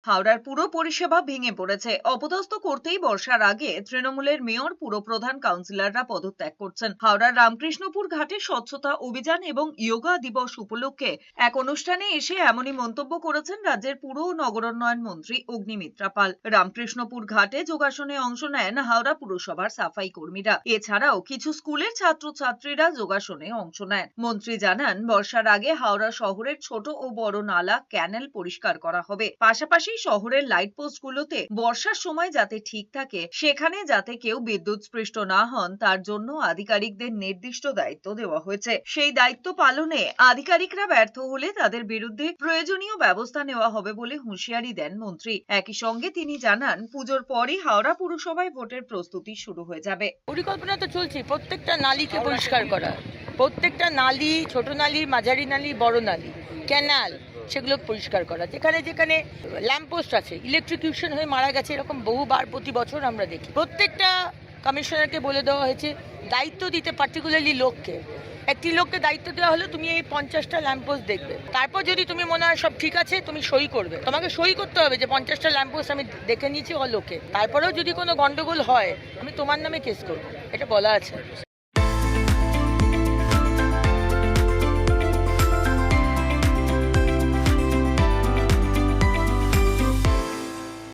হাওড়ার পুরো পরিষেবা ভেঙে পড়েছে। অপদস্থ করতেই বর্ষার আগে তৃণমূলের মেয়র, পুরপ্রধান, কাউন্সিলররা পদত্যাগ করছেন। হাওড়ার রামকৃষ্ণপুর ঘাটে স্বচ্ছতা অভিযান এবং যোগা দিবস উপলক্ষে এক অনুষ্ঠানে এসে এমনই মন্তব্য করেছেন রাজ্যের পুর ও নগরোন্নয়ন মন্ত্রী অগ্নিমিত্রা পাল। রামকৃষ্ণপুর ঘাটে যোগাসনে অংশ নেন হাওড়া পুরসভার সাফাই কর্মীরা। এছাড়াও কিছু স্কুলের ছাত্রছাত্রীরা যোগাসনে অংশ নেন। মন্ত্রী জানান, বর্ষার আগে হাওড়া শহরের ছোট ও বড় নালা, ক্যানেল পরিষ্কার করা হবে। পাশাপাশি শহরের লাইট পোস্ট গুলোতে বর্ষার সময় যাতে ঠিক থাকে, সেখানে যাতে কেউ বিদ্যুৎস্পৃষ্ট না হন, তার জন্য আধিকারিকদের নির্দিষ্ট দায়িত্ব দেওয়া হয়েছে। সেই দায়িত্ব পালনে আধিকারিকরা ব্যর্থ হলে তাদের বিরুদ্ধে প্রয়োজনীয় ব্যবস্থা নেওয়া হবে বলে হুঁশিয়ারি দেন মন্ত্রী। একই সঙ্গে তিনি জানান, পুজোর পরই হাওড়া পুরসভায় ভোটের প্রস্তুতি শুরু হয়ে যাবে। পরিকল্পনা তো চলছে প্রত্যেকটা নালীকে পরিষ্কার করা, প্রত্যেকটা নালী, ছোট নালী, মাঝারি নালী, বড় নালী, ক্যানাল, সেগুলো পরিষ্কার করা। যেখানে যেখানে ল্যাম্পপোস্ট আছে, ইলেকট্রিকিউশন হয়ে মারা গেছে, এরকম বহুবার প্রতি বছর আমরা দেখি। প্রত্যেকটা কমিশনারকে বলে দেওয়া হয়েছে দায়িত্ব দিতে, পার্টিকুলারলি লোককে। একটি লোককে দায়িত্ব দেওয়া হলো, তুমি এই 50টা ল্যাম্পপোস্ট দেখবে, তারপর যদি তুমি মনে হয় সব ঠিক আছে, তুমি সই করবে। তোমাকে সই করতে হবে যে 50টা ল্যাম্পপোস্ট আমি দেখে নিয়েছি লোকে। তারপরেও যদি কোনো গন্ডগোল হয়, আমি তোমার নামে কেস করবো, এটা বলা আছে।